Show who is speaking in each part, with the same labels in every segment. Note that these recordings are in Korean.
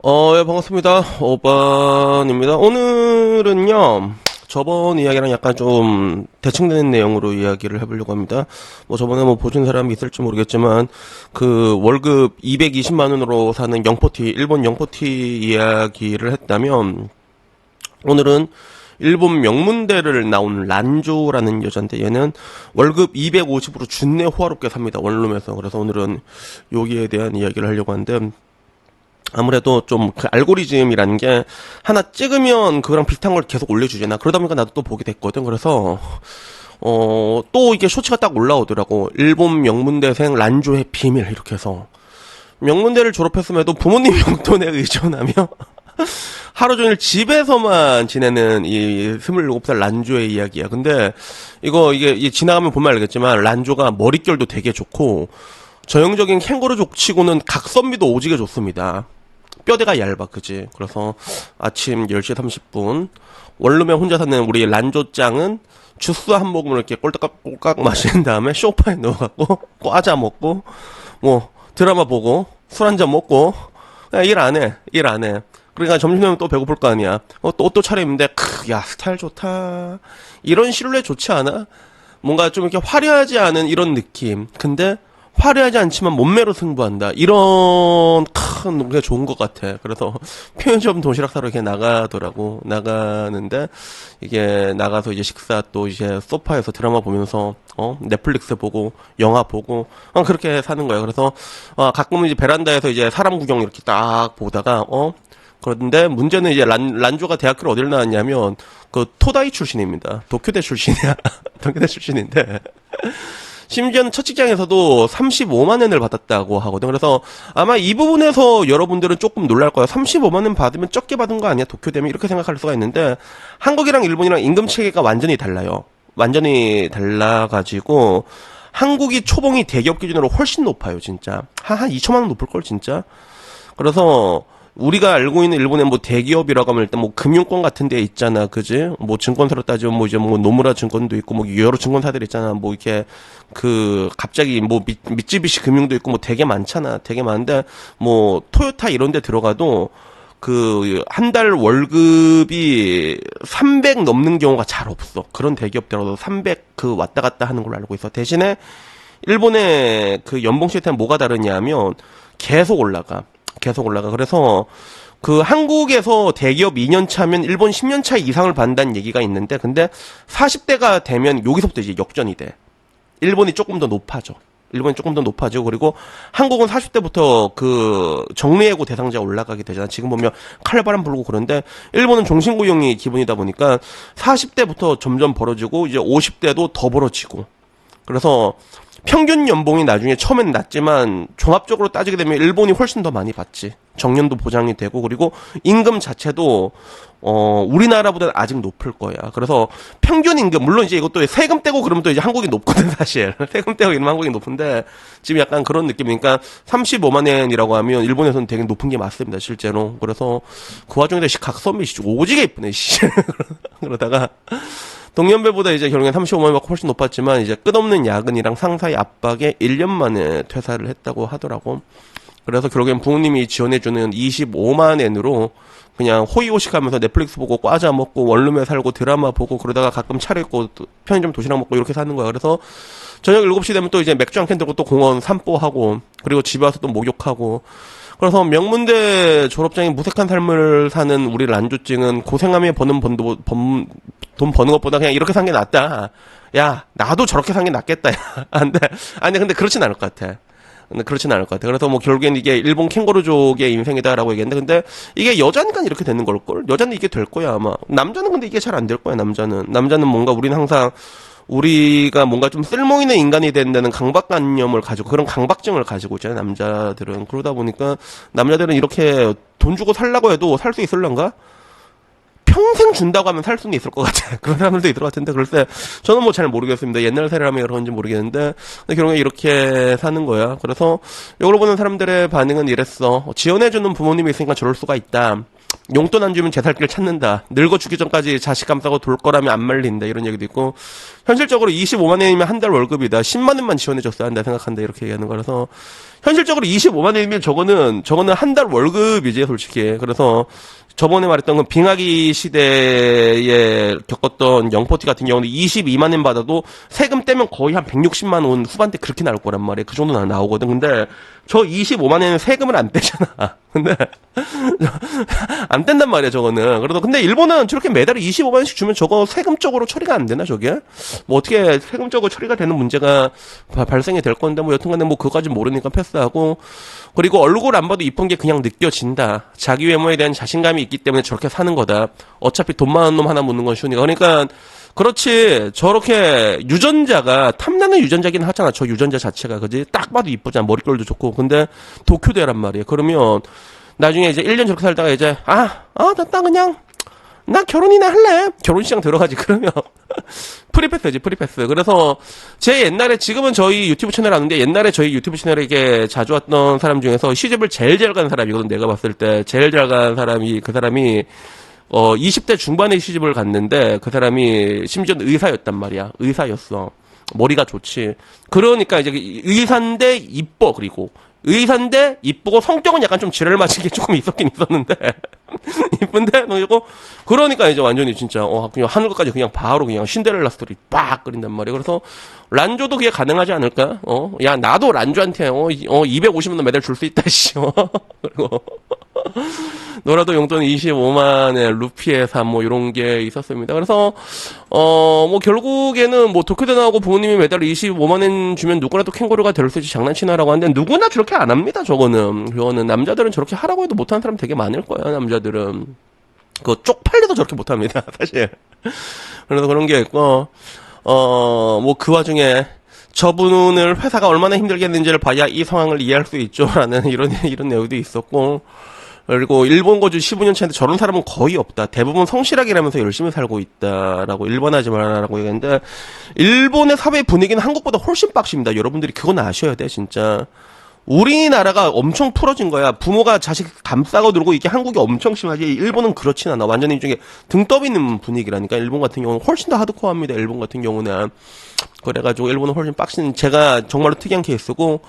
Speaker 1: 예, 반갑습니다. 오반입니다. 오늘은요, 저번 이야기랑 약간 좀 대칭되는 내용으로 이야기를 해보려고 합니다. 뭐 저번에 뭐 보신 사람이 있을지 모르겠지만, 그 월급 220만 원으로 사는 영포티, 일본 영포티 이야기를 했다면, 오늘은 일본 명문대를 나온 란조라는 여잔데 얘는 월급 250으로 준내 호화롭게 삽니다. 원룸에서. 그래서 오늘은 여기에 대한 이야기를 하려고 하는데, 아무래도 좀 그 알고리즘이라는 게 하나 찍으면 그거랑 비슷한 걸 계속 올려주잖아. 그러다 보니까 나도 또 보게 됐거든. 그래서 또 이게 쇼츠가 딱 올라오더라고. 일본 명문대생 란조의 비밀 이렇게 해서 명문대를 졸업했음에도 부모님 용돈에 의존하며 하루 종일 집에서만 지내는 이 27살 란조의 이야기야. 근데 이게 지나가면 보면 알겠지만 란조가 머릿결도 되게 좋고 전형적인 캥거루족 치고는 각선미도 오지게 좋습니다. 뼈대가 얇아, 그지? 그래서 아침 10시 30분 원룸에 혼자 사는 우리 란조짱은 주스 한 모금을 이렇게 꼴깍꼴깍 마신 다음에 소파에 누워갖고 과자 먹고 뭐 드라마 보고 술 한잔 먹고 일 안 해. 그러니까 점심 되면 또 배고플 거 아니야. 또 옷도 차려입는데 야 스타일 좋다. 이런 실루엣 좋지 않아? 뭔가 좀 이렇게 화려하지 않은 이런 느낌. 근데 화려하지 않지만 몸매로 승부한다. 이런 게 좋은 것 같아. 그래서 편의점 도시락 사러 이렇게 나가는데 이게 나가서 이제 식사 또 이제 소파에서 드라마 보면서 넷플릭스 보고 영화 보고 그렇게 사는 거예요. 그래서 가끔은 이제 베란다에서 이제 사람 구경 이렇게 딱 보다가 그런데 문제는 이제 란조가 대학교를 어딜 나왔냐면 그 토다이 출신입니다. 도쿄대 출신이야. 도쿄대 출신인데 심지어는 첫 직장에서도 35만 원을 받았다고 하거든. 그래서 아마 이 부분에서 여러분들은 조금 놀랄 거야. 35만 원 받으면 적게 받은 거 아니야? 도쿄되면 이렇게 생각할 수가 있는데 한국이랑 일본이랑 임금 체계가 완전히 달라요. 완전히 달라가지고 한국이 초봉이 대기업 기준으로 훨씬 높아요, 진짜. 한 2천만 원 높을 걸 진짜. 그래서 우리가 알고 있는 일본의 뭐 대기업이라고 하면 일단 뭐 금융권 같은 데 있잖아, 그지? 뭐 증권사로 따지면 뭐 이제 뭐 노무라 증권도 있고 뭐 여러 증권사들 있잖아. 뭐 이렇게 갑자기 뭐 미쯔비시 금융도 있고 뭐 되게 많잖아. 되게 많은데 뭐 토요타 이런 데 들어가도 한 달 월급이 300 넘는 경우가 잘 없어. 그런 대기업 들어가도 300 왔다 갔다 하는 걸로 알고 있어. 대신에 일본의 그 연봉 시스템은 뭐가 다르냐면 계속 올라가. 그래서 한국에서 대기업 2년 차면 일본 10년 차 이상을 받는다는 얘기가 있는데 근데 40대가 되면 여기서부터 이제 역전이 돼. 일본이 조금 더 높아져. 그리고 한국은 40대부터 정리해고 대상자 올라가게 되잖아. 지금 보면 칼바람 불고 그런데 일본은 종신고용이 기본이다 보니까 40대부터 점점 벌어지고 이제 50대도 더 벌어지고. 그래서 평균 연봉이 나중에 처음엔 낮지만 종합적으로 따지게 되면 일본이 훨씬 더 많이 받지. 정년도 보장이 되고 그리고 임금 자체도 우리나라보다는 아직 높을 거야. 그래서 평균 임금 물론 이제 이것도 세금 떼고 그러면 또 이제 한국이 높거든 사실. 세금 떼고 이러면 한국이 높은데 지금 약간 그런 느낌이니까 35만 엔이라고 하면 일본에서는 되게 높은 게 맞습니다 실제로. 그래서 그 와중에 각선미 씨 오지게 이쁘네 씨. 그러다가 동년배보다 이제 결국엔 35만 원 받고 훨씬 높았지만 이제 끝없는 야근이랑 상사의 압박에 1년 만에 퇴사를 했다고 하더라고. 그래서 결국엔 부모님이 지원해주는 25만 엔으로 그냥 호의호식하면서 넷플릭스 보고 과자 먹고 원룸에 살고 드라마 보고 그러다가 가끔 차려입고 편의점 도시락 먹고 이렇게 사는 거야. 그래서 저녁 7시 되면 또 이제 맥주 한 캔 들고 또 공원 산보하고 그리고 집에 와서 또 목욕하고. 그래서 명문대 졸업장이 무색한 삶을 사는 우리 란조증은 고생하며 돈 버는 것보다 그냥 이렇게 산 게 낫다. 야, 나도 저렇게 산 게 낫겠다. 안 돼. 아니, 근데 그렇진 않을 것 같아. 그래서 뭐 결국엔 이게 일본 캥거루족의 인생이다라고 얘기했는데 근데 이게 여자니까 이렇게 되는 걸걸? 여자는 이게 될 거야, 아마. 남자는 근데 이게 잘 안 될 거야, 남자는. 남자는 뭔가 우리는 항상 우리가 뭔가 좀 쓸모 있는 인간이 된다는 강박관념을 가지고 그런 강박증을 가지고 있잖아요 남자들은. 그러다 보니까 남자들은 이렇게 돈 주고 살라고 해도 살 수 있을런가? 평생 준다고 하면 살 수는 있을 것 같아. 그런 사람들도 있을 것 같은데 글쎄 저는 뭐 잘 모르겠습니다. 옛날 사람이 그런지 모르겠는데 결국에 이렇게 사는 거야. 그래서 이걸 보는 사람들의 반응은 이랬어. 지원해주는 부모님이 있으니까 저럴 수가 있다. 용돈 안 주면 제 살 길 찾는다. 늙어 죽기 전까지 자식 감싸고 돌 거라면 안 말린다. 이런 얘기도 있고, 현실적으로 25만 원이면 한 달 월급이다. 10만 원만 지원해줬어야 한다 생각한다. 이렇게 얘기하는 거라서, 현실적으로 25만 원이면 저거는 한 달 월급이지, 솔직히. 그래서, 저번에 말했던 건 빙하기 시대에 겪었던 영포티 같은 경우는 22만 원 받아도 세금 떼면 거의 한 160만 원 후반대 그렇게 나올 거란 말이에요. 그 정도는 나오거든. 근데 저 25만 원에는 세금을 안 떼잖아. 근데 안 뗀단 말이야, 저거는. 그래도 근데 일본은 저렇게 매달 25만 원씩 주면 저거 세금적으로 처리가 안 되나, 저게? 뭐 어떻게 세금적으로 처리가 되는 문제가 발생이 될 건데 뭐 여튼간에 뭐 그거까지 모르니까 패스하고, 그리고 얼굴 안 봐도 이쁜 게 그냥 느껴진다. 자기 외모에 대한 자신감이 있기 때문에 저렇게 사는 거다. 어차피 돈 많은 놈 하나 묻는 건 쉬우니까. 그러니까 그렇지, 저렇게 유전자가 탐나는 유전자긴 하잖아. 저 유전자 자체가. 그지? 딱 봐도 이쁘잖아. 머릿결도 좋고. 근데 도쿄대란 말이야. 그러면 나중에 이제 1년 저렇게 살다가 이제 나 그냥 나 결혼이나 할래. 결혼시장 들어가지. 그러면 프리패스지, 프리패스. 그래서 제 옛날에, 지금은 저희 유튜브 채널 하는데 옛날에 저희 유튜브 채널에 이렇게 자주 왔던 사람 중에서 시집을 제일 잘 간 사람이거든. 내가 봤을 때 제일 잘 간 사람이, 그 사람이 20대 중반에 시집을 갔는데 그 사람이 심지어 의사였단 말이야. 의사였어. 머리가 좋지. 그러니까 이제 의사인데 이뻐. 그리고 의사인데 이쁘고 성격은 약간 좀 지랄 맞은 게 조금 있었긴 있었는데 이쁜데 그리고 그러니까 이제 완전히 진짜 그냥 하늘까지 그냥 바로 그냥 신데렐라 스토리 빡 끓인단 말이야. 그래서 란조도 그게 가능하지 않을까? 야 나도 란조한테 250만 원 매달 줄 수 있다 씨. 그리고 너라도 용돈 25만에 루피에 산 뭐 이런 게 있었습니다. 그래서 뭐 결국에는 뭐 도쿄대 나오고 부모님이 매달 25만 원 주면 누구나도 캥거루가 될 수 있지 장난치나라고 하는데 누구나 저렇게 안 합니다. 저거는 남자들은 저렇게 하라고 해도 못하는 사람 되게 많을 거야. 남자들은 그 쪽팔려도 저렇게 못합니다. 사실. 그래서 그런 게 있고 뭐 그 와중에 저분을 회사가 얼마나 힘들겠는지를 봐야 이 상황을 이해할 수 있죠라는 이런 내용도 있었고. 그리고 일본 거주 15년 차인데 저런 사람은 거의 없다. 대부분 성실하게 일하면서 열심히 살고 있다라고 일본하지 말라라고 얘기했는데 일본의 사회 분위기는 한국보다 훨씬 빡십니다. 여러분들이 그건 아셔야 돼 진짜. 우리나라가 엄청 풀어진 거야. 부모가 자식 감싸고 놀고 이게 한국이 엄청 심하지. 일본은 그렇진 않아. 완전히 일종의 등 떠있는 분위기라니까. 일본 같은 경우는 훨씬 더 하드코어합니다. 일본 같은 경우는. 그래가지고 일본은 훨씬 빡신, 제가 정말로 특이한 케이스고.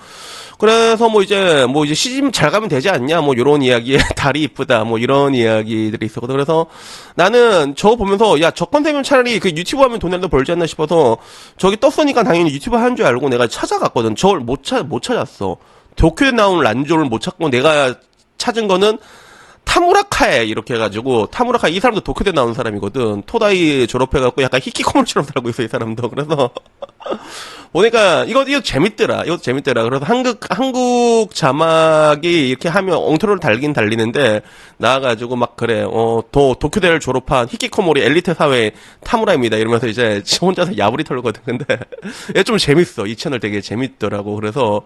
Speaker 1: 그래서 뭐 이제 시집 잘 가면 되지 않냐 뭐 요런 이야기에 다리 이쁘다 뭐 이런 이야기들이 있었거든. 그래서 나는 저거 보면서 야 저 컨텐츠면 차라리 그 유튜브 하면 돈이라도 벌지 않나 싶어서 저기 떴으니까 당연히 유튜브 하는 줄 알고 내가 찾아갔거든. 저걸 못 찾았어. 도쿄에 나온 란조를 못 찾고 내가 찾은 거는 타무라카에 이렇게 해가지고 타무라카 이 사람도 도쿄대 나온 사람이거든. 토다이 졸업해갖고 약간 히키코모리처럼 살고 있어 이 사람도. 그래서 보니까 이거 재밌더라. 이것도 재밌더라. 그래서 한국 자막이 이렇게 하면 엉터리로 달긴 달리는데 나와가지고 막 그래. 도쿄대를 졸업한 히키코모리 엘리트 사회 타무라입니다. 이러면서 이제 혼자서 야부리 털거든. 근데 얘 좀 재밌어. 이 채널 되게 재밌더라고. 그래서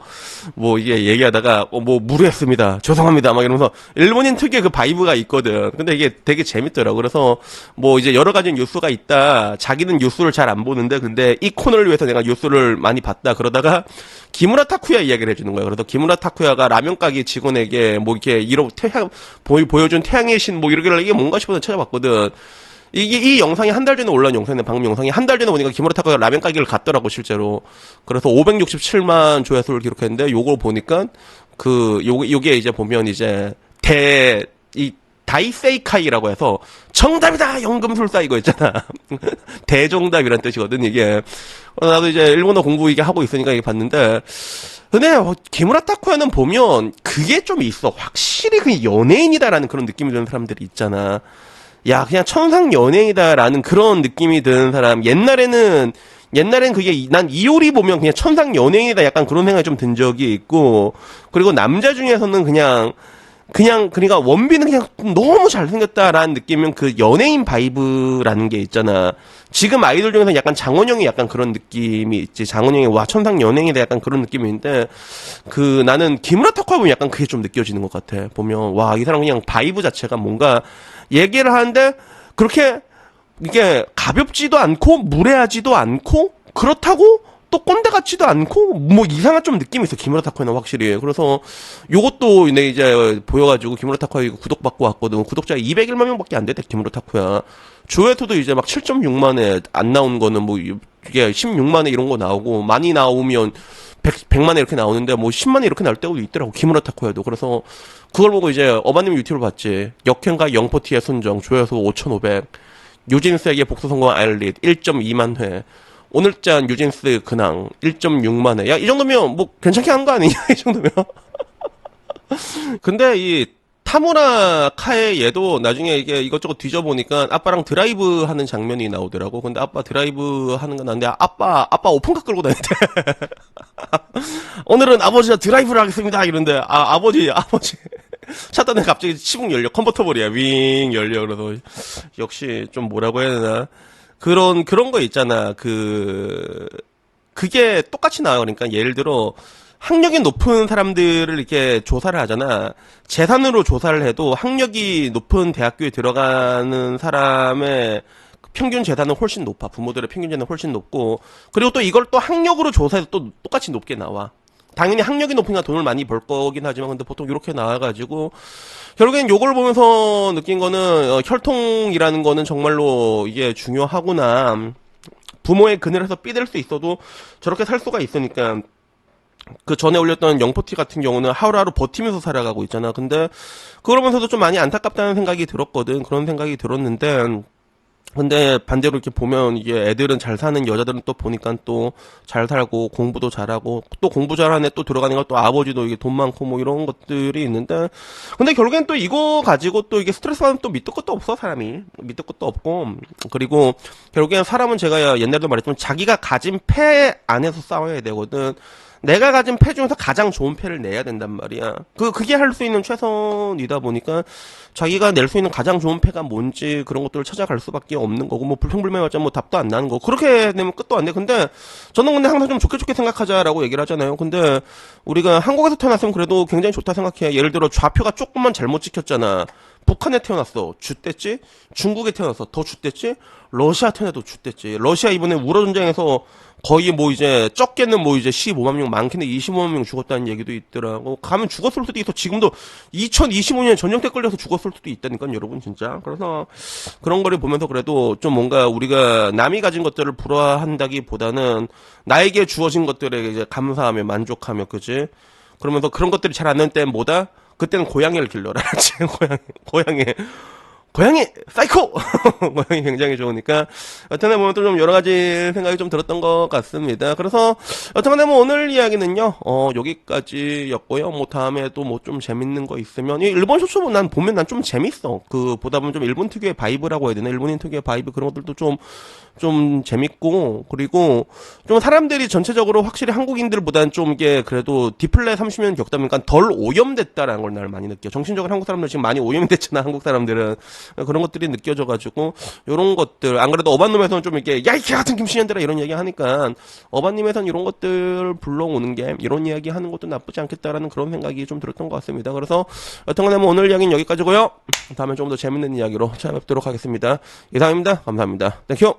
Speaker 1: 뭐 이게 얘기하다가 뭐 무리했습니다. 죄송합니다. 막 이러면서 일본인 특유의 그 바이브가 있거든. 근데 이게 되게 재밌더라고. 그래서 뭐 이제 여러 가지 뉴스가 있다. 자기는 뉴스를 잘 안 보는데 근데 이 코너를 위해서 내가 뉴스를 많이 봤다. 그러다가 기무라 타쿠야 이야기를 해주는 거야. 그래서 기무라 타쿠야가 라면 가게 직원에게 뭐 이렇게 보여준 태양의 신 뭐 이러길래 이게 뭔가 싶어서 찾아봤거든. 이 영상이 한 달 전에 올라온 영상인데 방금 영상이 한 달 전에 보니까 기무라 타쿠야가 라면 가게를 갔더라고 실제로. 그래서 567만 조회수를 기록했는데 요걸 보니까 요게 이제 보면 이제 다이세이카이라고 해서 정답이다 연금술사 이거 있잖아. 대정답이란 뜻이거든 이게. 나도 이제 일본어 공부 이게 하고 있으니까 이게 봤는데 근데 기무라 타쿠야는 보면 그게 좀 있어. 확실히 그 연예인이다라는 그런 느낌이 드는 사람들이 있잖아. 야 그냥 천상 연예인이다라는 그런 느낌이 드는 사람. 옛날에는 그게 난 이효리 보면 그냥 천상 연예인이다 약간 그런 생각이 좀 든 적이 있고 그리고 남자 중에서는 그러니까 원빈은 그냥 너무 잘생겼다라는 느낌이면 그 연예인 바이브라는 게 있잖아. 지금 아이돌 중에서 약간 장원영이 약간 그런 느낌이 있지. 장원영이 와 천상 연예인이다 약간 그런 느낌이 있는데 나는 기무라 타쿠야 보면 약간 그게 좀 느껴지는 것 같아. 보면 와 이 사람 그냥 바이브 자체가 뭔가 얘기를 하는데 그렇게 이게 가볍지도 않고 무례하지도 않고 그렇다고 또 꼰대 같지도 않고 뭐 이상한 좀 느낌이 있어 기무라 타코야는 확실히. 그래서 요것도 내 이제 보여가지고 기무라 타코야 이거 구독받고 왔거든. 구독자 201만 명밖에 안 됐대 기무라 타코야. 조회수도 이제 막 7.6만에 안 나온 거는 뭐 이게 16만에 이런 거 나오고 많이 나오면 100만에 이렇게 나오는데 뭐 10만에 이렇게 나올 때도 있더라고 기무라 타코야도. 그래서 그걸 보고 이제 어바님 유튜브를 봤지. 역행과 영포티의 순정 조회수 5,500. 유진스에게 복수 성공 알릿 1.2만 회. 오늘 짠 유진스 근황 1.6만 회. 야, 이 정도면 뭐 괜찮게 한 거 아니냐? 이 정도면. 근데 이 타무라 카에 얘도 나중에 이게 이것저것 뒤져보니까 아빠랑 드라이브 하는 장면이 나오더라고. 근데 아빠 드라이브 하는 건 아닌데 아빠 오픈카 끌고 다니대. 오늘은 아버지가 드라이브를 하겠습니다. 이런데 아버지 샷단에 갑자기 시동 열려. 컨버터블이야. 윙 열려. 그래서 역시 좀 뭐라고 해야 되나. 그런 거 있잖아. 그게 똑같이 나와요. 그러니까 예를 들어 학력이 높은 사람들을 이렇게 조사를 하잖아. 재산으로 조사를 해도 학력이 높은 대학교에 들어가는 사람의 평균 재산은 훨씬 높아. 부모들의 평균 재산은 훨씬 높고. 그리고 또 이걸 또 학력으로 조사해서 또 똑같이 높게 나와. 당연히 학력이 높으니까 돈을 많이 벌 거긴 하지만 근데 보통 이렇게 나와가지고 결국엔 요걸 보면서 느낀 거는 혈통이라는 거는 정말로 이게 중요하구나. 부모의 그늘에서 삐댈 수 있어도 저렇게 살 수가 있으니까. 그 전에 올렸던 영포티 같은 경우는 하루하루 버티면서 살아가고 있잖아. 근데 그러면서도 좀 많이 안타깝다는 생각이 들었거든. 그런 생각이 들었는데 근데 반대로 이렇게 보면 이게 애들은 잘 사는 여자들은 또 보니까 또 잘 살고 공부도 잘하고 또 공부 잘하는 애 또 들어가는 거 또 아버지도 이게 돈 많고 뭐 이런 것들이 있는데 근데 결국엔 또 이거 가지고 또 이게 스트레스 받으면 또 밑도 끝도 없어 사람이 밑도 끝도 없고 그리고 결국엔 사람은 제가 옛날에도 말했지만 자기가 가진 패 안에서 싸워야 되거든. 내가 가진 패 중에서 가장 좋은 패를 내야 된단 말이야. 그게 할 수 있는 최선이다 보니까 자기가 낼 수 있는 가장 좋은 패가 뭔지 그런 것들을 찾아갈 수밖에 없는 거고, 뭐 불평불만하자 뭐 답도 안 나는 거. 그렇게 되면 끝도 안 돼. 근데 저는 근데 항상 좀 좋게 생각하자라고 얘기를 하잖아요. 근데 우리가 한국에서 태어났으면 그래도 굉장히 좋다 생각해. 예를 들어 좌표가 조금만 잘못 찍혔잖아. 북한에 태어났어. 쥐됐지? 중국에 태어났어. 더 쥐됐지? 러시아 태어나도 쥐됐지. 러시아 이번에 우러 전쟁에서 거의 뭐 이제 적게는 뭐 이제 15만 명, 많게는 25만 명 죽었다는 얘기도 있더라고. 가면 죽었을 수도 있어. 지금도 2025년 전쟁 때 끌려서 죽었을 수도 있다니까 여러분 진짜. 그래서 그런 거를 보면서 그래도 좀 뭔가 우리가 남이 가진 것들을 부러워한다기보다는 나에게 주어진 것들에 이제 감사하며 만족하며 그지? 그러면서 그런 것들이 잘 안 될 때 뭐다? 그때는 고양이를 길러라. 고양이 사이코. 고양이 굉장히 좋으니까 여튼에 보면 또 좀 여러 가지 생각이 좀 들었던 것 같습니다. 그래서 여튼간에 뭐 오늘 이야기는요 여기까지였고요. 뭐 다음에 또 뭐 좀 재밌는 거 있으면 이 일본 쇼츠 난 보면 난 좀 재밌어. 그 보다 보면 좀 일본 특유의 바이브라고 해야 되나, 일본인 특유의 바이브 그런 것들도 좀 재밌고, 그리고 좀 사람들이 전체적으로 확실히 한국인들보다는 좀 이게 그래도 디플레 30년 겪다 보니까 덜 오염됐다라는 걸 날 많이 느껴. 정신적으로 한국 사람들 지금 많이 오염이 됐잖아. 한국 사람들은 그런 것들이 느껴져가지고 요런 것들, 안 그래도 어반님에서는 좀 이렇게 야 이 개 같은 김신현들아 이런 얘기 하니까 어반님에서는 이런 것들 불러오는 게 이런 이야기 하는 것도 나쁘지 않겠다라는 그런 생각이 좀 들었던 것 같습니다. 그래서 여튼간에 뭐 오늘 이야기는 여기까지고요. 다음에 좀 더 재밌는 이야기로 찾아뵙도록 하겠습니다. 이상입니다. 감사합니다. 땡큐.